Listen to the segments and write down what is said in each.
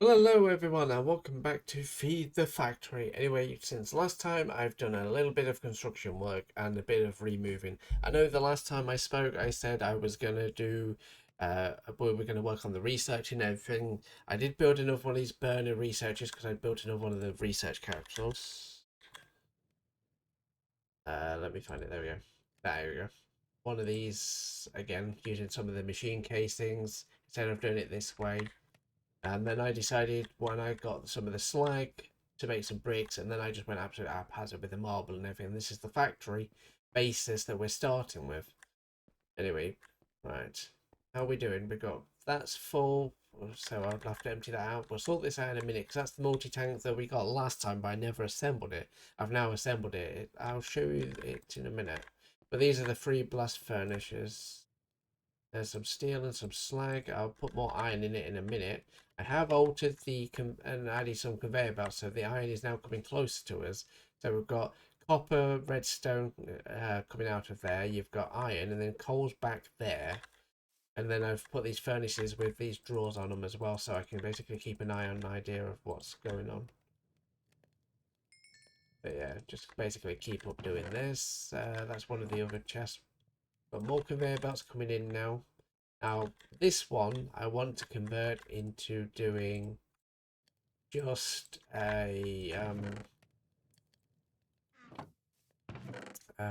Hello everyone and welcome back to Feed the Factory. Anyway, since last time I've done a little bit of construction work and a bit of removing. I know the last time I spoke I said I was going to do, we were going to work on the research and everything. I did build another one of these burner researchers because I built another one of the research capsules. Let me find it, there we go. There we go. One of these, again, using some of the machine casings instead of doing it this way. And then I decided when I got some of the slag to make some bricks, and then I just went absolutely haphazard with the marble and everything. This is the factory basis that we're starting with. Anyway, right. How are we doing? We got that's full, so I'll have to empty that out. We'll sort this out in a minute because that's the multi-tank that we got last time, but I never assembled it. I've now assembled it. I'll show you it in a minute. But these are the three blast furnaces. There's some steel and some slag. I'll put more iron in it in a minute. I have altered the and added some conveyor belts, so the iron is now coming closer to us. So we've got copper, redstone coming out of there. You've got iron, and then coal's back there. And then I've put these furnaces with these drawers on them as well, so I can basically keep an eye on an idea of what's going on. But yeah, just basically keep up doing this. That's one of the other chests. Got more conveyor belts coming in now. Now, this one I want to convert into doing just a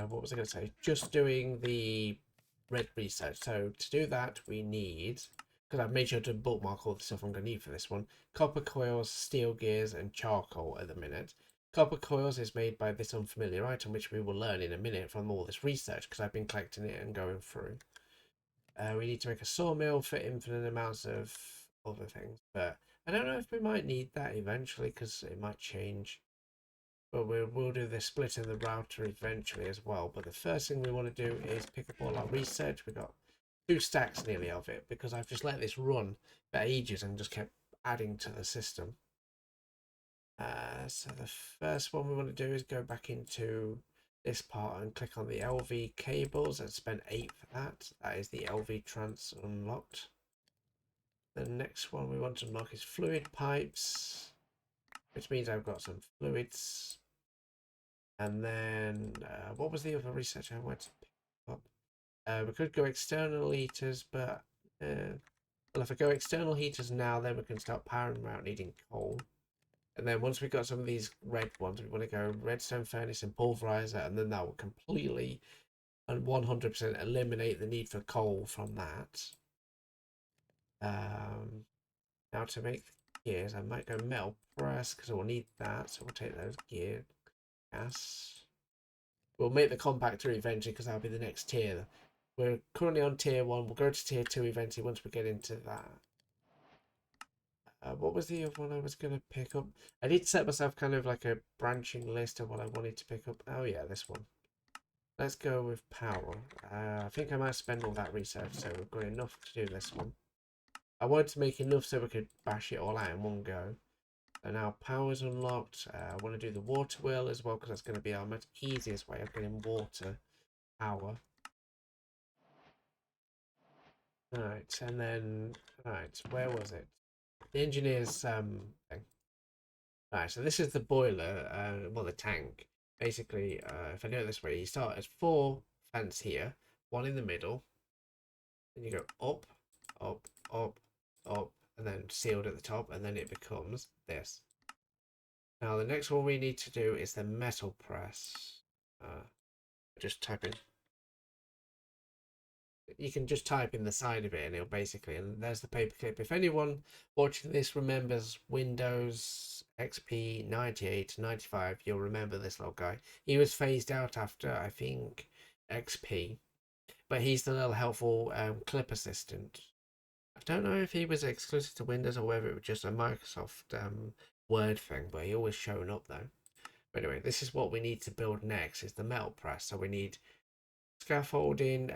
what was I going to say? Just doing the red research. So to do that, we need, because I've made sure to bookmark all the stuff I'm going to need for this one, copper coils, steel gears, and charcoal at the minute. Copper coils is made by this unfamiliar item, which we will learn in a minute from all this research, because I've been collecting it and going through. We need to make a sawmill for infinite amounts of other things, but I don't know if we might need that eventually because it might change. But we'll do the split in the router eventually as well. But the first thing we want to do is pick up all our research. We've got 2 stacks nearly of it because I've just let this run for ages and just kept adding to the system. So the first one we want to do is go back into this part and click on the LV cables and spend 8 for that. That is the LV trans unlocked. The next one we want to unlock is fluid pipes, which means I've got some fluids. And then what was the other research I went to pick up? We could go external heaters, but well, if I go external heaters now, then we can start powering without needing coal. And then once we've got some of these red ones, we want to go redstone furnace and pulverizer, and then that will completely and 100% eliminate the need for coal from that. Now to make the gears, I might go metal press because we'll need that. So we'll take those gear gas. We'll make the compactor eventually because that'll be the next tier. We're currently on tier 1. We'll go to tier 2 eventually once we get into that. What was the other one I was going to pick up? I did set myself kind of like a branching list of what I wanted to pick up. Oh yeah, this one. Let's go with power. I think I might spend all that research, so we've got enough to do this one. I wanted to make enough so we could bash it all out in one go. So now power's unlocked. I want to do the water wheel as well because that's going to be our most easiest way of getting water power. Alright, and then, alright, where was it? The engineer's thing. Alright, so this is the boiler, well, the tank. Basically, if I do it this way, you start as 4 fans here, 1 in the middle, then you go up, up, up, up, and then sealed at the top, and then it becomes this. Now, the next one we need to do is the metal press. Just type in. You can just type in the side of it and it'll basically, and there's the paperclip. If anyone watching this remembers Windows XP 98 95, you'll remember this little guy. He was phased out after, I think, XP, but he's the little helpful clip assistant. I don't know if he was exclusive to Windows or whether it was just a Microsoft Word thing, but he always showing up though. But anyway, this is what we need to build next, is the metal press. So we need scaffolding,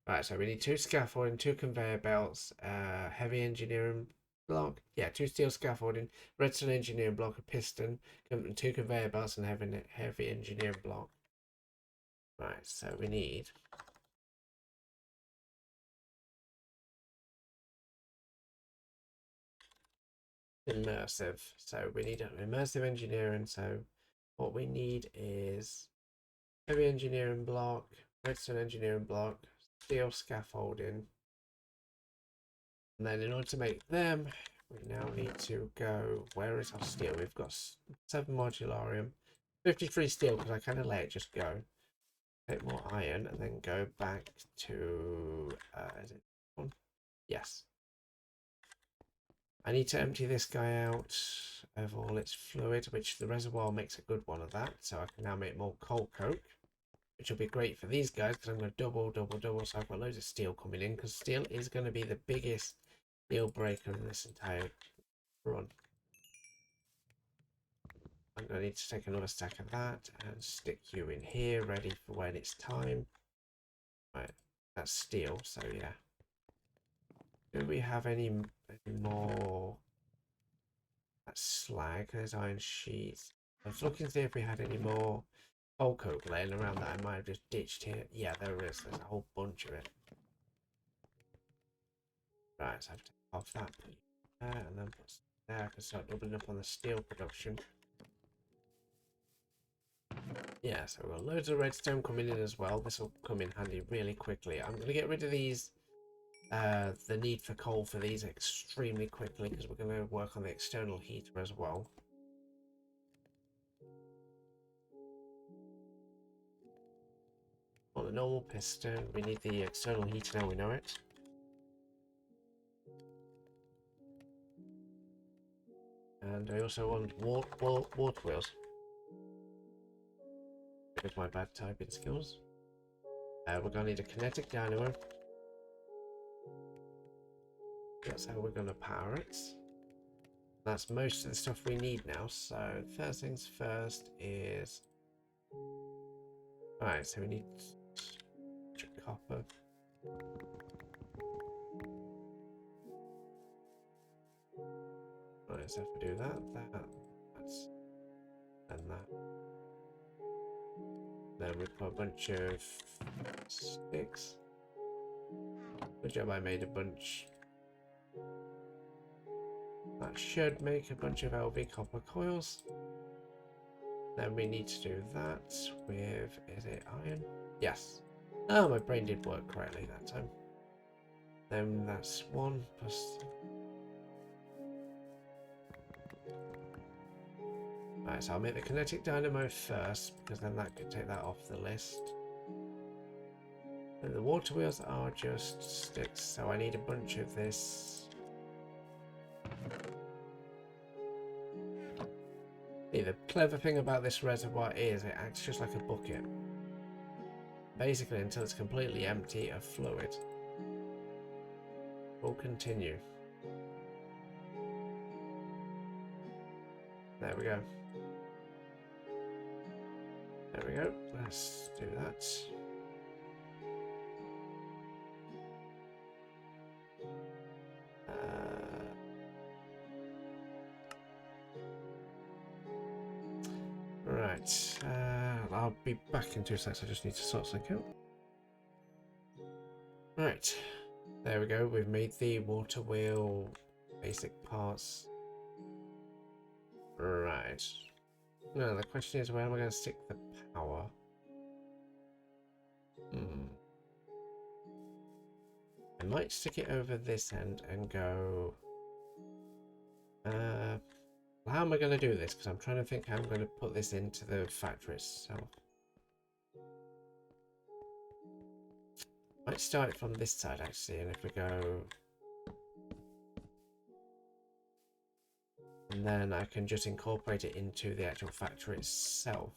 right, so we need 2 scaffolding, 2 conveyor belts, heavy engineering block. Yeah, 2 steel scaffolding, redstone engineering block, a piston, 2 conveyor belts, and heavy engineering block. Right, so we need immersive. So we need immersive engineering. So what we need is heavy engineering block, redstone engineering block, steel scaffolding. And then in order to make them, we now need to go, where is our steel? We've got 7 modularium, 53 steel because I kind of let it just go. Take more iron and then go back to, is it one? Yes. I need to empty this guy out of all its fluid, which the reservoir makes a good one of that. So I can now make more coal coke, which will be great for these guys because I'm going to double. So I've got loads of steel coming in because steel is going to be the biggest deal breaker in this entire run. I'm going to need to take another stack of that and stick you in here, ready for when it's time. Right, that's steel, so yeah. Do we have any more? That's slag, there's iron sheets. I was looking to see if we had any more coal coke laying around that I might have just ditched here. Yeah, there is. There's a whole bunch of it. Right, so I have to take off that, put it there, and then put there. I can start doubling up on the steel production. Yeah, so we've got loads of redstone coming in as well. This will come in handy really quickly. I'm going to get rid of these, the need for coal for these extremely quickly because we're going to work on the external heater as well. On the normal piston, we need the external heater now we know it. And I also want water wheels. With my bad typing skills. We're going to need a kinetic dynamo. That's how we're going to power it. That's most of the stuff we need now. So first things first is... Alright, so we need copper. Right, so if we do that's... and that. Then we put a bunch of sticks. Good job I made a bunch. That should make a bunch of LV copper coils. Then we need to do that with, is it iron? Yes. Oh, my brain did work correctly that time. Then that's 1 plus... Right, so I'll make the kinetic dynamo first, because then that could take that off the list. And the water wheels are just sticks, so I need a bunch of this. See, the clever thing about this reservoir is it acts just like a bucket. Basically until it's completely empty of fluid. We'll continue. There we go. There we go. Let's do that. Right. I'll be back in 2 seconds. I just need to sort something out. Right. There we go. We've made the water wheel basic parts. Right. Now the question is, where am I going to stick the power? I might stick it over this end and go... how am I going to do this? Because I'm trying to think how I'm going to put this into the factory itself. Might start it from this side actually, and if we go... And then I can just incorporate it into the actual factory itself.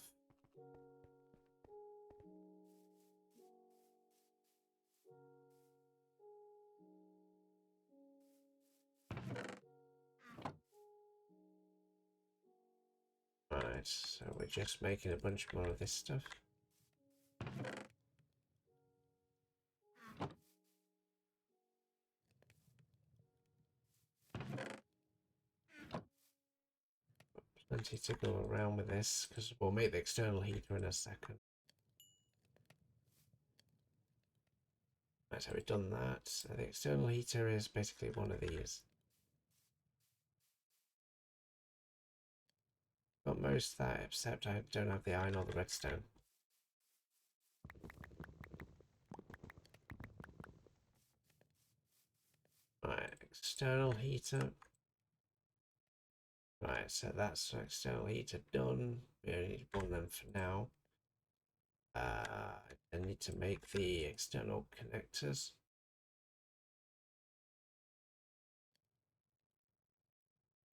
Right, so we're just making a bunch more of this stuff. Plenty to go around with this, because we'll make the external heater in a second. Right, so we've done that. So the external heater is basically one of these. Got most of that, except I don't have the iron or the redstone. Right, external heater. Right, so that's external heater done. We only need one of them for now. I need to make the external connectors.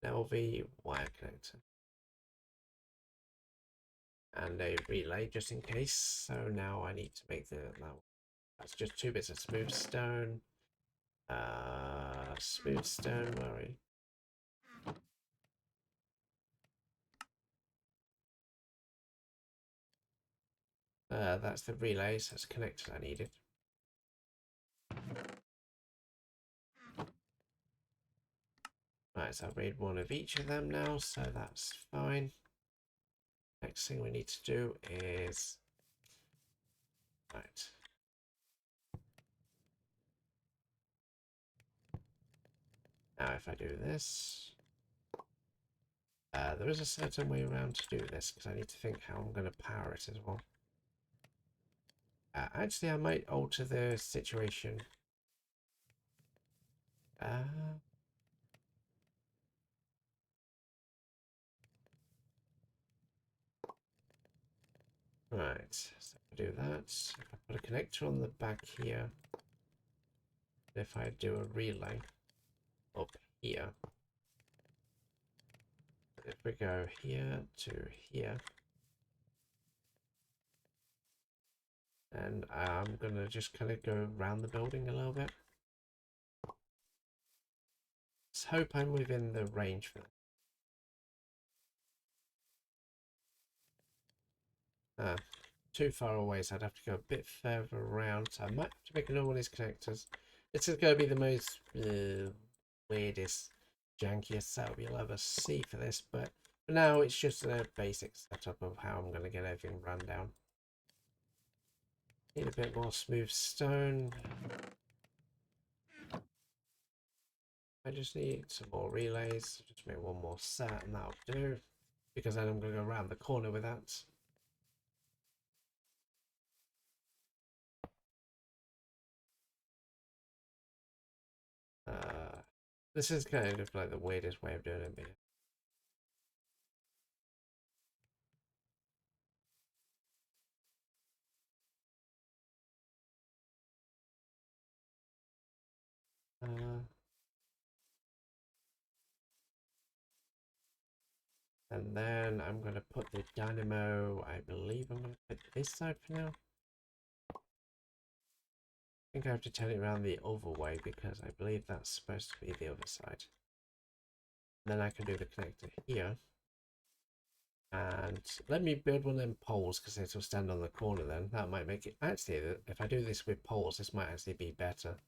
LV wire connector. And a relay just in case. So now I need to make that's just 2 bits of smooth stone. Smooth stone, where are we? That's the relay, so it's connectors I needed. Right, so I've made one of each of them now, so that's fine. Next thing we need to do is... Right. Now if I do this... there is a certain way around to do this, because I need to think how I'm going to power it as well. Actually, I might alter the situation. Right, so I do that. If I put a connector on the back here, if I do a relay up here, if we go here to here, and I'm gonna just kind of go around the building a little bit. Let's hope I'm within the range for that. Too far away, so I'd have to go a bit further around. So I might have to make another one of these connectors. This is going to be the most weirdest, jankiest setup you'll ever see for this, but for now it's just a basic setup of how I'm going to get everything run down. Need a bit more smooth stone. I just need some more relays. Just make one more set and that'll do. Because then I'm going to go around the corner with that. This is kind of like the weirdest way of doing it. And then I'm going to put the dynamo, I believe I'm going to put this side for now. I think I have to turn it around the other way because I believe that's supposed to be the other side. And then I can do the connector here. And let me build one of them poles because it'll stand on the corner then. That might make it... Actually, if I do this with poles, this might actually be better.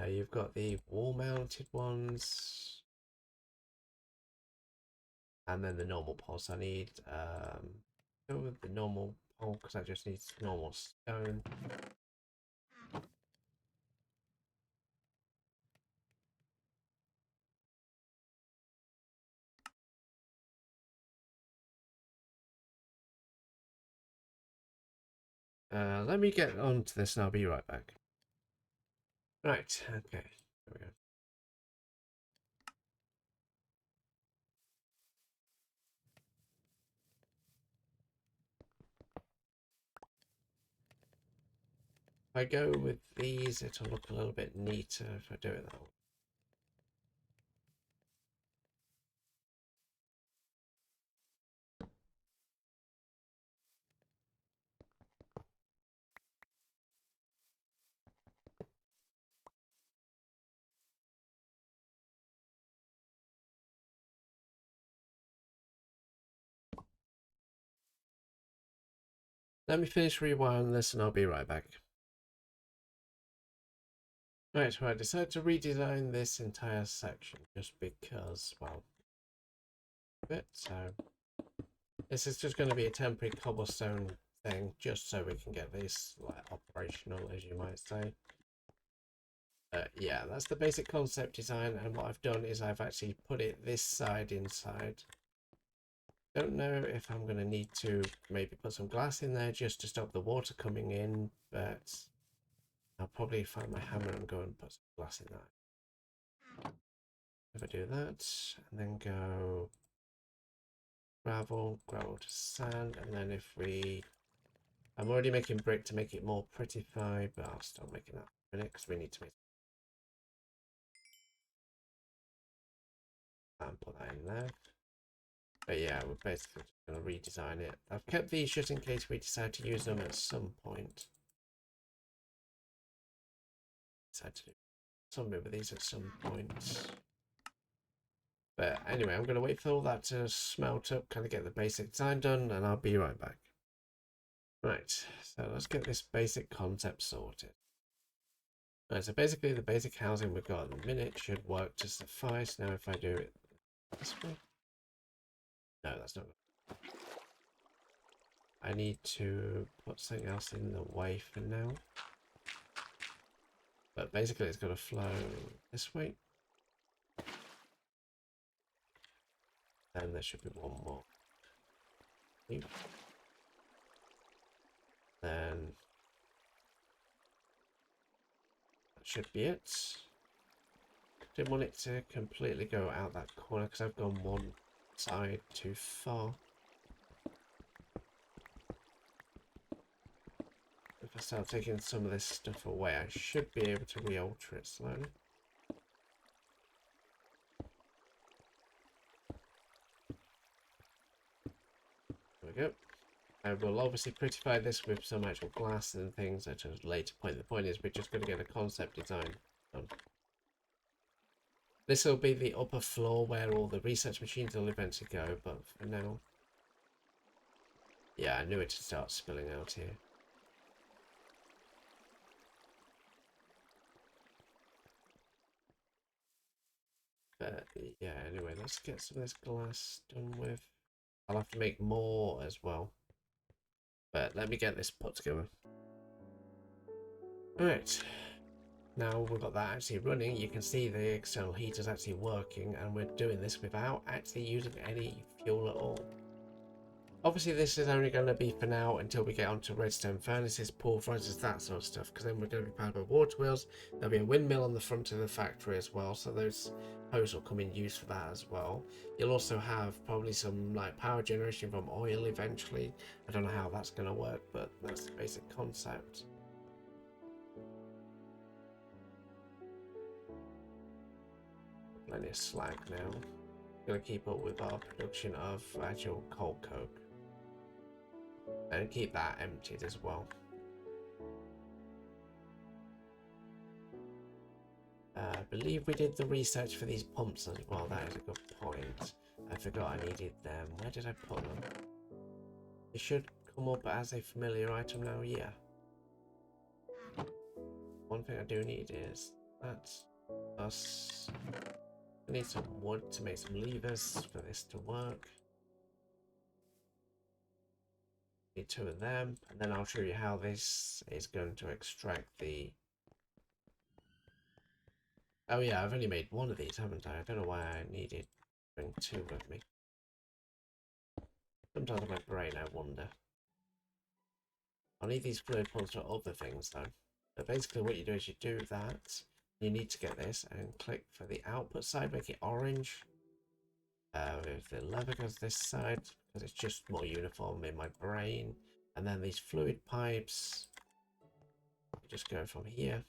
You've got the wall-mounted ones. And then the normal poles. I need... go with the normal pole because I just need normal stone. Let me get on to this and I'll be right back. Right, okay, there we go. If I go with these, it'll look a little bit neater if I do it that way. Let me finish rewiring this and I'll be right back. Right, so I decided to redesign this entire section just because, well, bit. So this is just going to be a temporary cobblestone thing, just so we can get this like operational, as you might say. Yeah, that's the basic concept design, and what I've done is I've actually put it this side inside. Don't know if I'm going to need to maybe put some glass in there just to stop the water coming in, but I'll probably find my hammer and go and put some glass in that. If I do that, and then go gravel to sand, and then if we... I'm already making brick to make it more prettified, but I'll start making that in a minute because we need to make and put that in there. But yeah, we're basically just going to redesign it. I've kept these just in case we decide to use them at some point. Decide to do something with these at some point. But anyway, I'm going to wait for all that to smelt up, kind of get the basic design done, and I'll be right back. Right, so let's get this basic concept sorted. Right, so basically the basic housing we've got at the minute should work to suffice. Now if I do it this way... No, that's not good. I need to put something else in the way for now. But basically it's got to flow this way. And there should be one more. Then that should be it. Didn't want it to completely go out that corner because I've gone one side too far. If I start taking some of this stuff away, I should be able to re-alter it slowly. There we go. I will obviously prettify this with some actual glass and things at a later point. The point is we're just going to get a concept design done. This will be the upper floor where all the research machines will eventually go, but for now... Yeah, I knew it to start spilling out here. But yeah, anyway, let's get some of this glass done with. I'll have to make more as well. But let me get this put together. Alright. Now we've got that actually running, you can see the external heater's actually working, and we're doing this without actually using any fuel at all. Obviously this is only going to be for now until we get onto redstone furnaces, pulverizers, that sort of stuff, because then we're going to be powered by water wheels. There'll be a windmill on the front of the factory as well, so those hoses will come in use for that as well. You'll also have probably some like power generation from oil eventually. I don't know how that's going to work, but that's the basic concept. Plenty of slag now. Gonna keep up with our production of actual coal coke. And keep that emptied as well. I believe we did the research for these pumps as well. That is a good point. I forgot I needed them. Where did I put them? It should come up as a familiar item now, yeah. One thing I do need is that's us. I need some wood to make some levers for this to work. Need two of them, and then I'll show you how this is going to extract the... Oh yeah, I've only made one of these, haven't I? I don't know why I needed to bring two with me. Sometimes in my brain I wonder. I'll need these fluid pumps for other things though. But basically what you do is you do that. You need to get this and click for the output side, make it orange. If the lever goes this side, because it's just more uniform in my brain. And then these fluid pipes just go from here,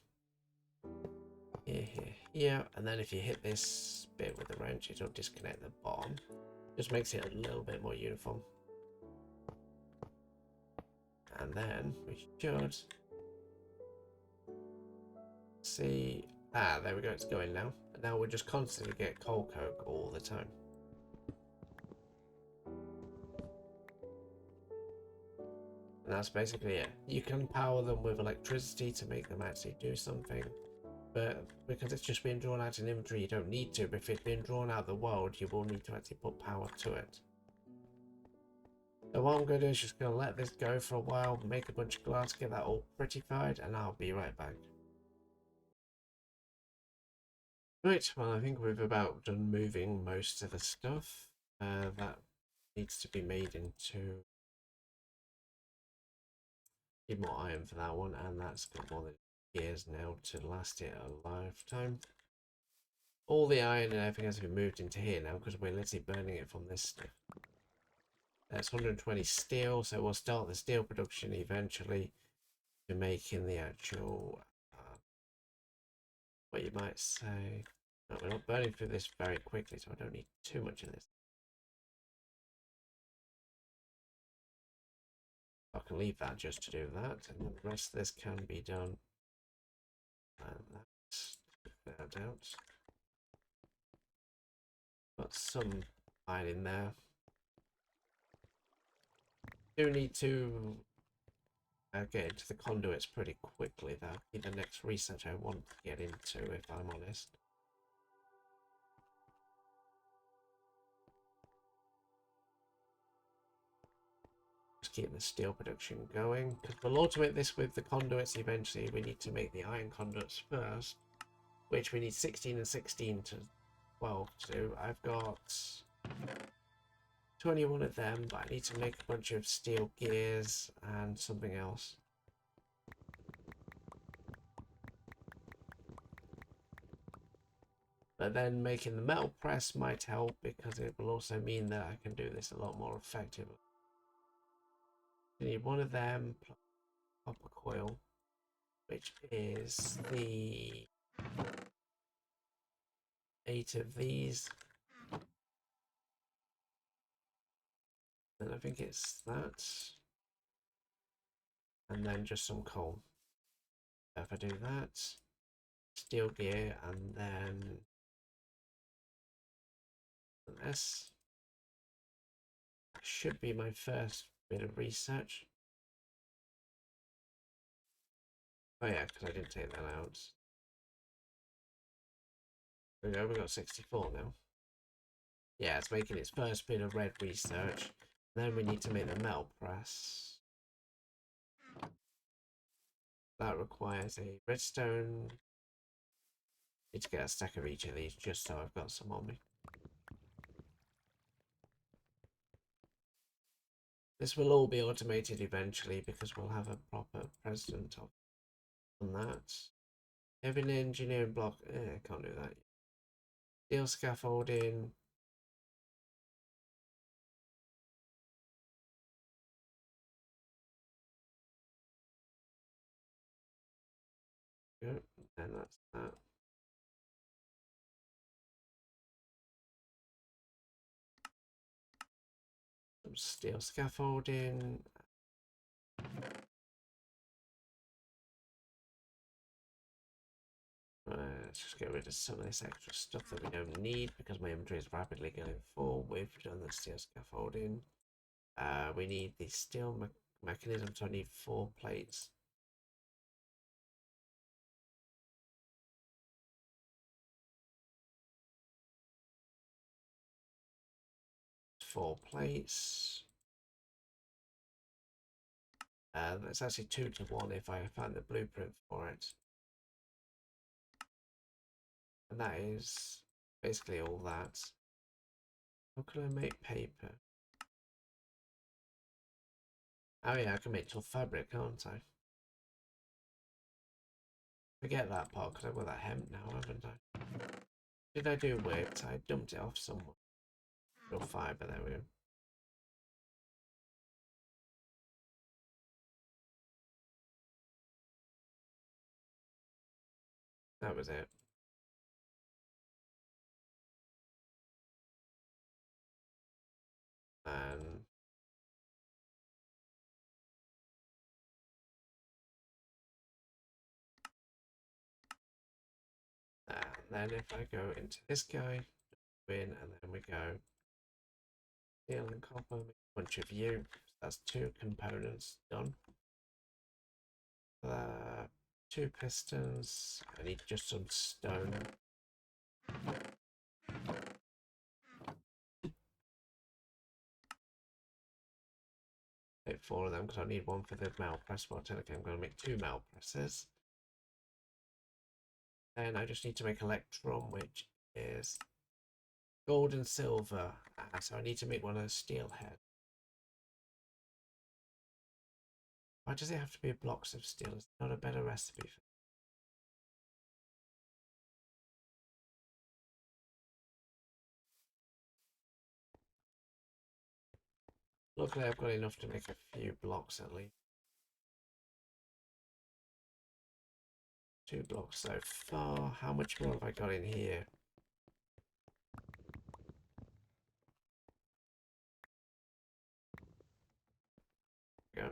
here, and then if you hit this bit with the wrench, it'll disconnect the bottom. Just makes it a little bit more uniform. And then we should see... Ah, there we go, it's going now. And now we'll just constantly get coal coke all the time. And that's basically it. You can power them with electricity to make them actually do something. but because it's just being drawn out in inventory, you don't need to. But if it's being drawn out the world, you will need to actually put power to it. So what I'm going to do is just going to let this go for a while, make a bunch of glass, get that all prettified, and I'll be right back. Right, well I think we've about done moving most of the stuff that needs to be made into. Need more iron for that one, and that's got more than years now to last it a lifetime. All the iron and everything has been moved into here now because we're literally burning it from this stuff. That's 120 steel, so we'll start the steel production eventually to making the actual, what you might say. No, we're not burning through this very quickly, so I don't need too much of this. I can leave that just to do that, and then the rest of this can be done. And that's that out. Got some iron in there. Do need to get into the conduits pretty quickly. That'll be the next research I want to get into, if I'm honest. Just keep the steel production going, because we'll automate this with the conduits eventually. We need to make the iron conduits first, which we need 16 and 16 to 12 to do. I've got 21 of them, but I need to make a bunch of steel gears and something else. But then making the metal press might help because it will also mean that I can do this a lot more effectively. You need one of them, copper coil, which is the 8 of these. Then I think it's that. And then just some coal. If I do that, steel gear, and then this should be my first bit of research. Oh yeah, because I didn't take that out. There we go, we got 64 now. Yeah, it's making its first bit of red research. Then we need to make the metal press. That requires a redstone. Need to get a stack of each of these just so I've got some on me. This will all be automated eventually because we'll have a proper president on that. Heavy engineering block. I can't do that. Steel scaffolding. Good. And that's that. Some steel scaffolding. Let's just get rid of some of this extra stuff that we don't need because my inventory is rapidly going full. We've done the steel scaffolding. We need the steel mechanism, so I need 4 plates. Four plates. That's actually 2 to 1 if I find the blueprint for it. And that is basically all that. How can I make paper? Oh yeah, I can make tough fabric, can't I? Forget that part because I've got that hemp now, haven't I? Did I do weight? I dumped it off somewhere. Real fibre, there we go. That was it. And then if I go into this guy, win, and then we go steel and copper, make a bunch of you. That's 2 components done. 2 pistons. I need just some stone. Make 4 of them because I need one for the melt press. But okay, I'm going to make 2 melt presses. And I just need to make electrum, which is gold and silver. So I need to make one of steel head. Why does it have to be blocks of steel? It's not a better recipe for. Luckily, I've got enough to make a few blocks at least. 2 blocks so far. How much more have I got in here? Go.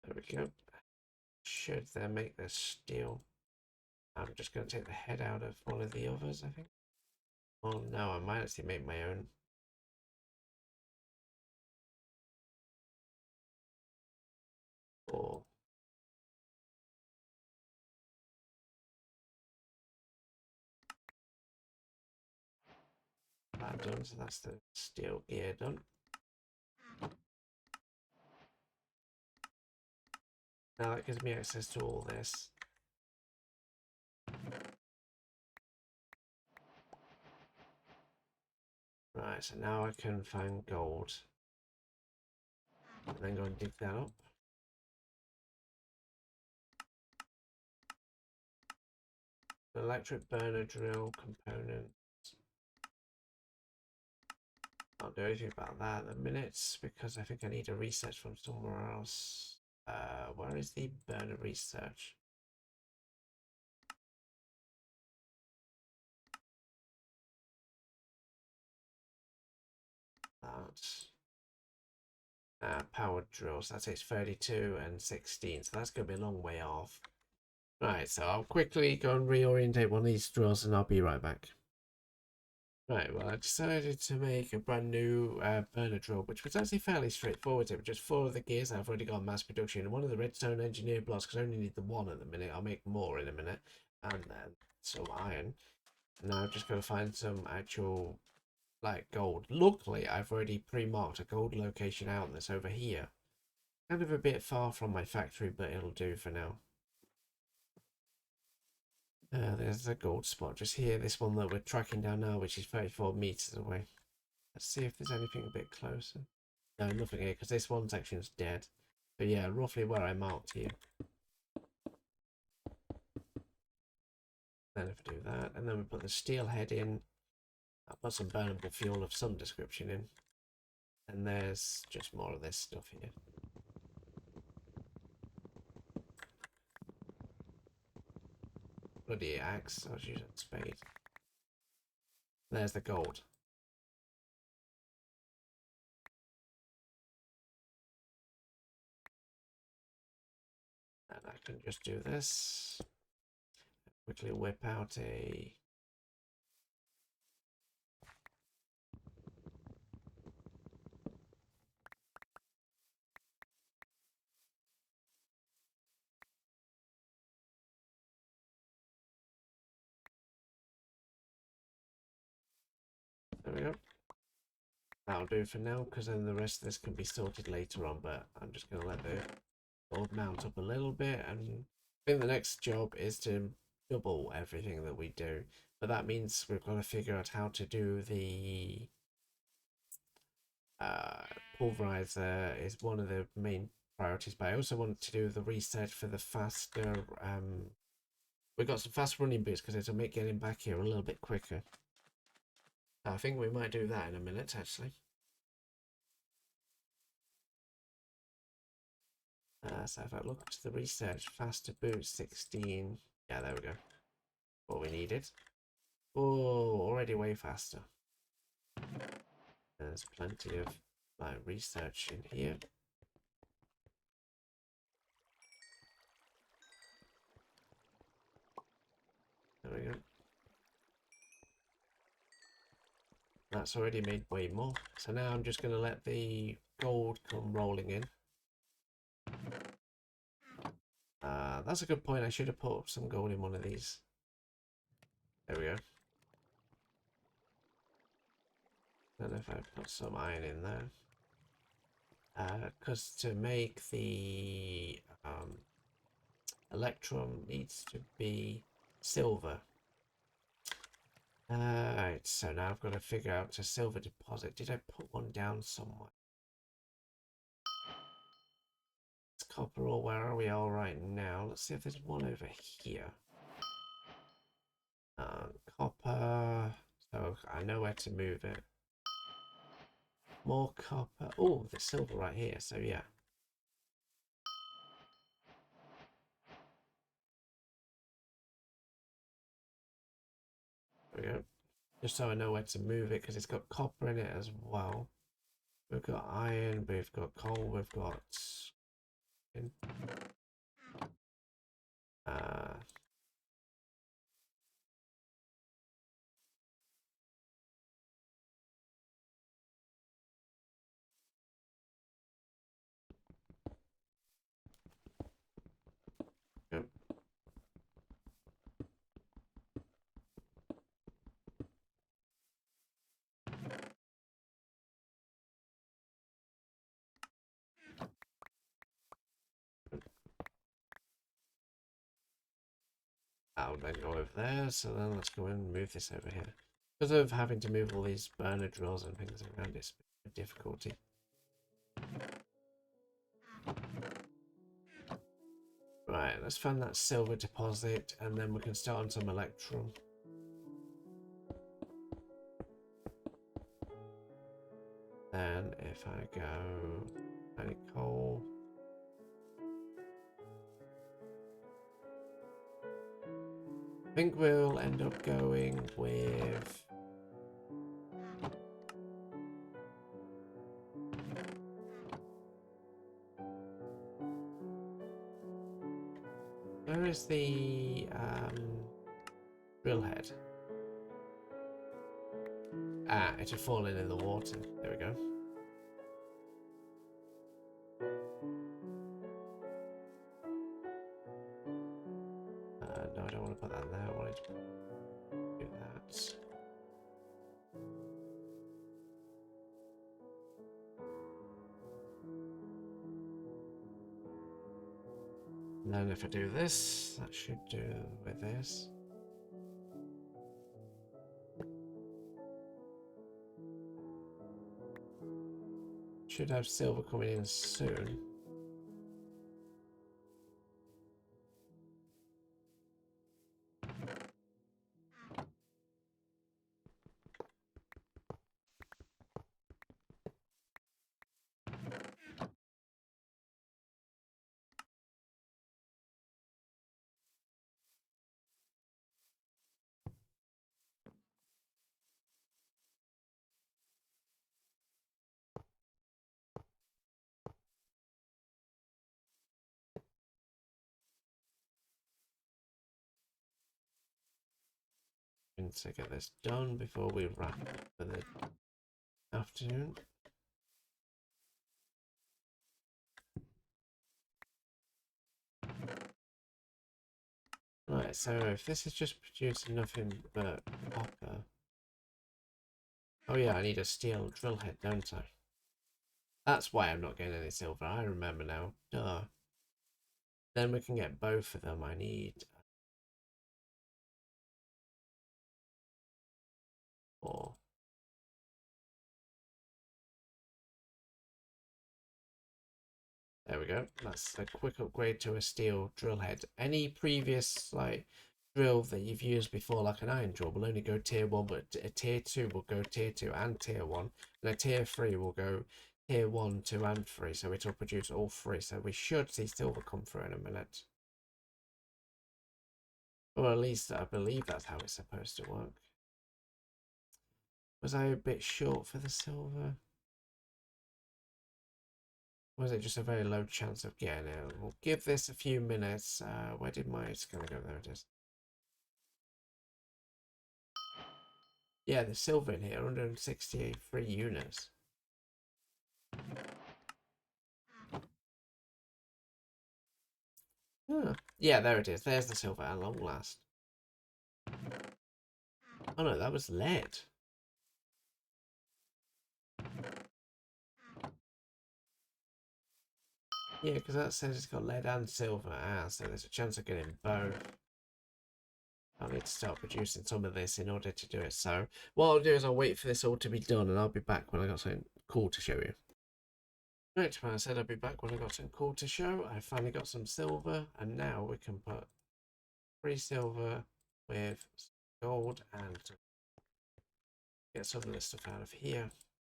There we go. Should then make this steel. I'm just going to take the head out of one of the others, I think. Oh no, I might actually make my own. Or that done, so that's the steel gear done. Now that gives me access to all this. Right, so now I can find gold. And then go and dig that up. The electric burner drill component. I'll do anything about that in a minute because I think I need a research from somewhere else. Where is the burner research? Powered drills. That takes 32 and 16, so that's going to be a long way off. Right, so I'll quickly go and reorientate one of these drills and I'll be right back. Right, well, I decided to make a brand new burner drill, which was actually fairly straightforward. It was just 4 of the gears I've already got mass production, and one of the redstone engineer blocks, because I only need the 1 at the minute. I'll make more in a minute, and then some iron. And now I've just got to find some actual, like, gold. Luckily, I've already pre-marked a gold location out that's over here. Kind of a bit far from my factory, but it'll do for now. There's the gold spot just here, this one that we're tracking down now, which is 34 meters away. Let's see if there's anything a bit closer. No, nothing here, because this one section's dead. But yeah, roughly where I marked here. Then if I do that, and then we put the steel head in. I'll put some burnable fuel of some description in. And there's just more of this stuff here. Bloody axe, I was using spade. There's the gold. And I can just do this. Quickly whip out a... There we go. That'll do for now, because then the rest of this can be sorted later on, but I'm just going to let the gold mount up a little bit, and I think the next job is to double everything that we do, but that means we've got to figure out how to do the pulverizer is one of the main priorities, but I also want to do the research for the faster, we've got some fast running boots because it'll make getting back here a little bit quicker. I think we might do that in a minute, actually. So if I look to the research, faster boots 16. Yeah, there we go. What we needed. Oh, already way faster. There's plenty of like research in here. There we go. That's already made way more. So now I'm just going to let the gold come rolling in. That's a good point. I should have put some gold in one of these. There we go. Then if I put some iron in there. Because to make the electrum needs to be silver. Right, so now I've got to figure out a silver deposit. Did I put one down somewhere? It's copper ore. Where are we all right now? Let's see if there's one over here. Copper. So I know where to move it. More copper. Oh, there's silver right here. So yeah. There we go. Just so I know where to move it because it's got copper in it as well. We've got iron, we've got coal, we've got... Yep. I'll then go over there, so then let's go and move this over here. Because of having to move all these burner drills and things around, it's a difficulty. Right, let's find that silver deposit, and then we can start on some electrum. Then if I go any coal, I think we'll end up going with where is the drill head? Ah, it had fallen in the water. There we go. No, I don't want to put that in there. I wanted to do that. And then if I do this, that should do with this. Should have silver coming in soon. And to get this done before we wrap up for the afternoon. Right, so if this is just producing nothing but copper. Oh yeah, I need a steel drill head, don't I? That's why I'm not getting any silver. I remember now. Duh. Then we can get both of them. I need 4. There we go. That's a quick upgrade to a steel drill head. Any previous drill that you've used before, like an iron drill, will only go tier 1, but a tier 2 will go tier 2 and tier 1, and a tier 3 will go tier 1, 2 and 3, so it'll produce all 3. So we should see silver come through in a minute. Or at least I believe that's how it's supposed to work. Was I a bit short for the silver? Was it just a very low chance of getting it? We'll give this a few minutes. Where did my... It's going to go. There it is. Yeah, there's silver in here, 163 units. Huh. Yeah, there it is. There's the silver at long last. Oh no, that was lead. Yeah, because that says it's got lead and silver. Ah, so there's a chance of getting both. I need to start producing some of this in order to do it. So what I'll do is I'll wait for this all to be done, and I'll be back when I got something cool to show you. Right, well, I said I'd be back when I got something cool to show. I finally got some silver, and now we can put 3 silver with gold and get some of this stuff out of here.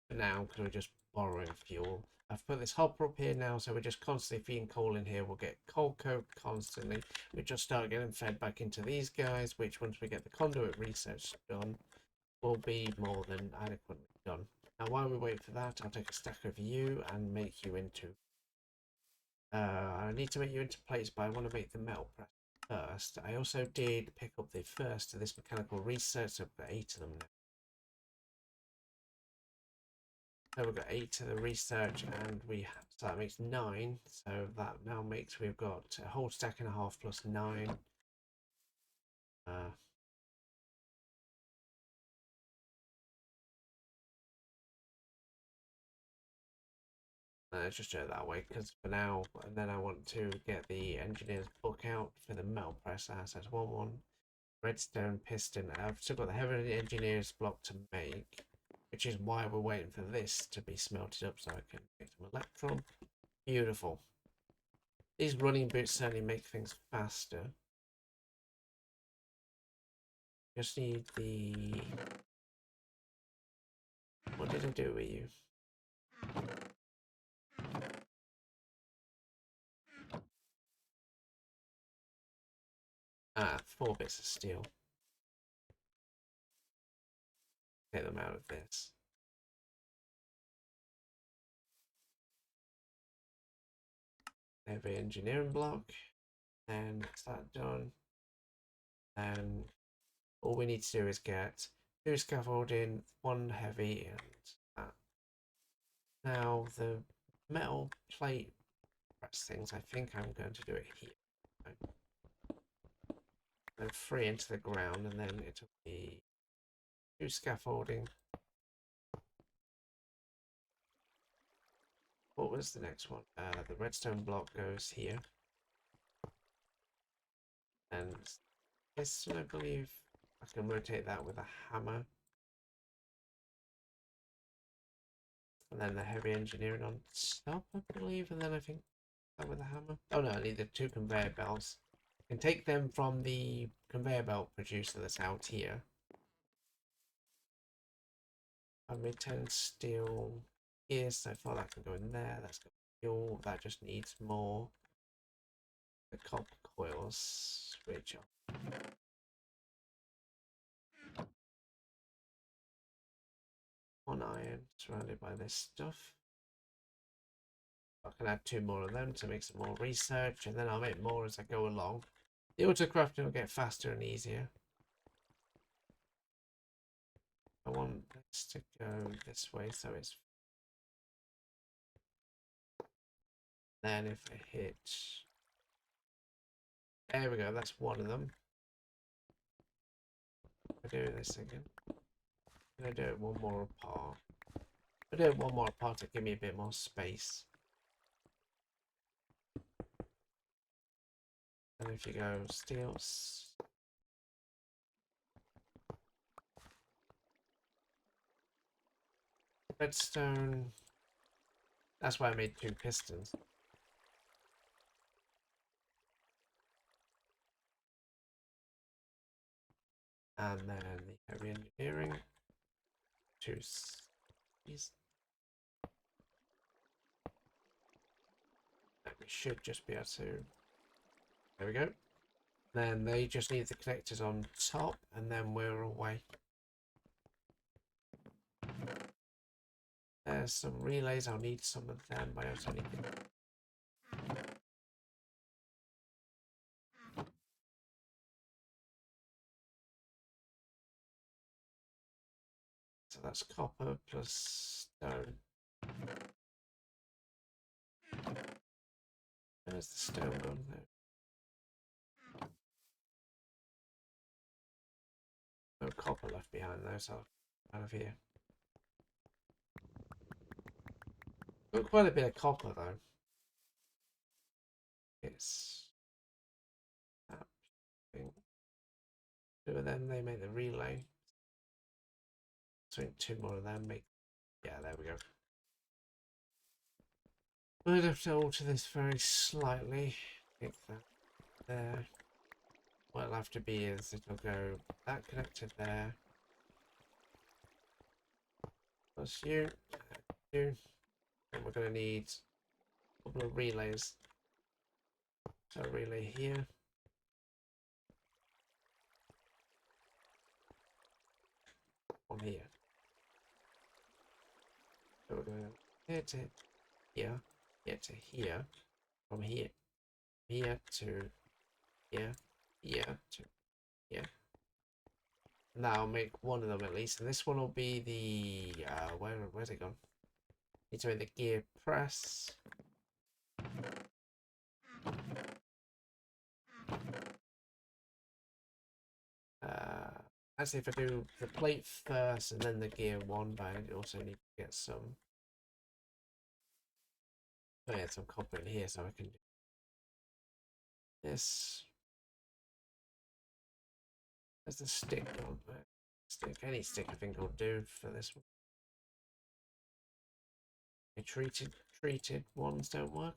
For now, because we're just borrowing fuel. I've put this hopper up here now, so we're just constantly feeding coal in here. We'll get coal coke constantly. We just start getting fed back into these guys, which once we get the conduit research done, will be more than adequately done. Now, while we wait for that, I'll take a stack of you and make you into... I need to make you into plates, but I want to make the metal press first. I also did pick up the first of this mechanical research, so I've got 8 of them now. So we've got 8 to the research, and so that makes 9. So that now makes we've got a whole stack and a half plus 9. Let's just do it that way because for now, and then I want to get the engineer's book out for the metal press. So it's 1 redstone piston. I've still got the heavy engineer's block to make, which is why we're waiting for this to be smelted up so I can make some electron. Beautiful. These running boots certainly make things faster. Just need the... What did I do with you? Ah, 4 bits of steel. Get them out of this. Heavy engineering block. And that's that done. And all we need to do is get 2 scaffolding, 1 heavy, and that. Now the metal plate press things, I think I'm going to do it here. Then 3 into the ground, and then it'll be 2 scaffolding. What was the next one? The redstone block goes here. And this one, I believe, I can rotate that with a hammer. And then the heavy engineering on top, I believe, and then I think that with a hammer. Oh no, I need the 2 conveyor belts. I can take them from the conveyor belt producer that's out here. I made 10 steel here, so far that can go in there. That's got fuel. That just needs more. The copper coils, which are 1 iron surrounded by this stuff. I can add 2 more of them to make some more research, and then I'll make more as I go along. The auto crafting will get faster and easier. I want this to go this way, so it's... Then if I hit... There we go, that's one of them. I'll do this again. I'm going to do it one more apart. I'll do it one more apart to give me a bit more space. And if you go steel... Redstone... That's why I made 2 pistons. And then the heavy engineering. 2 these. And we should just be able to... There we go. Then they just need the connectors on top, and then we're away. There's some relays. I'll need some of them, but I also need that's copper plus stone. Where's the stone gone there? No copper left behind though, so out of here. Got quite a bit of copper though. It's that thing. Two of them, they make the relay. So two more of them make. Yeah, there we go. I'd have to alter this very slightly. Take that there. What it'll have to be is it'll go that connected there. Plus you, you. And we're going to need a couple of relays. So a relay here. One here. So we're going here to here, here to here, from here, here to here, here to here. And that'll make one of them at least. And this one will be the where's it gone? Need to make the gear press. Actually, if I do the plate first and then the gear one, but I also need to get some. Oh yeah, some copper in here, so I can do this. There's the stick on there. Stick, any stick I think will do for this one. Okay, treated ones don't work.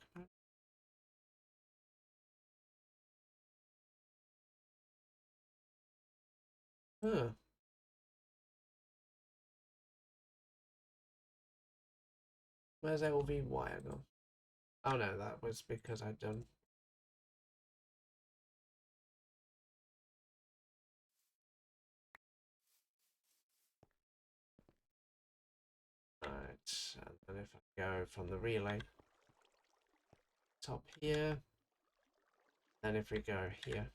Huh. Where's LV wire gone? Oh no, that was because I'd done. Right, and then if I go from the relay top here, then if we go here,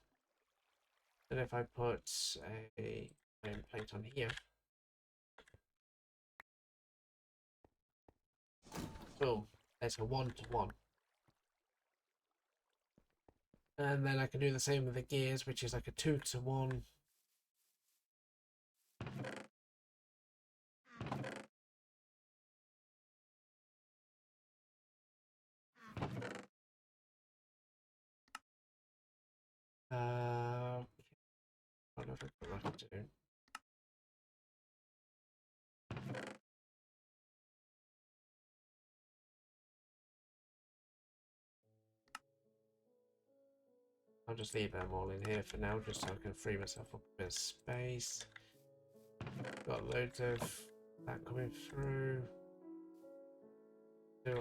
then if I put a iron plate on here, boom, there's a 1-to-1. And then I can do the same with the gears, which is like a 2-to-1. What have I got left to do? I'll just leave them all in here for now, just so I can free myself up a bit of space. Got loads of that coming through.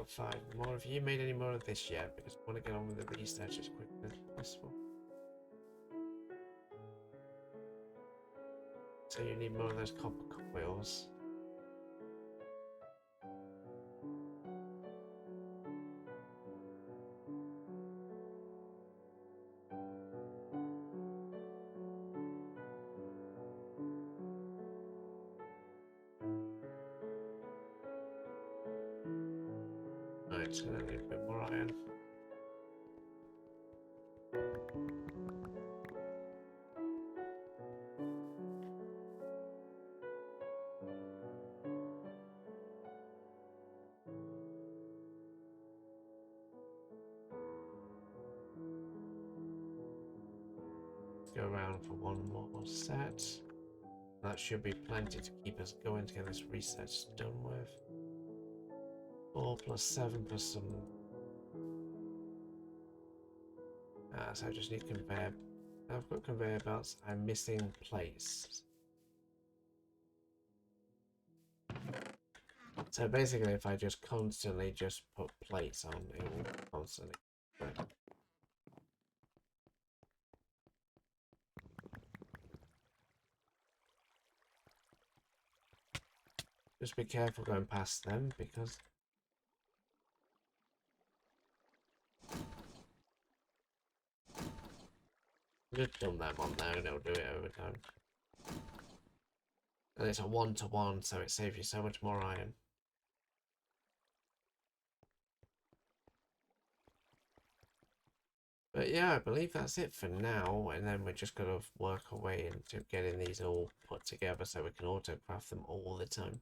5 more. Have you made any more of this yet? Because I want to get on with the research as quickly as possible. So you need more of those copper coils. Right, so I need a bit more iron. Go around for one more set. That should be plenty to keep us going to get this research done with. 4 plus 7 plus some. So I just need conveyor. I've got conveyor belts. I'm missing plates. So basically, if I just constantly just put plates on, it will constantly. Just be careful going past them because just dump them on there and it'll do it over time. And it's a 1-to-1, so it saves you so much more iron. But yeah, I believe that's it for now, and then we're just going to work our way into getting these all put together so we can auto-craft them all the time.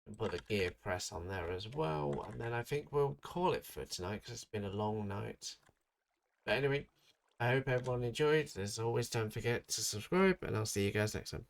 And put the gear press on there as well, and then I think we'll call it for tonight because it's been a long night. But anyway, I hope everyone enjoyed. As always, don't forget to subscribe, and I'll see you guys next time.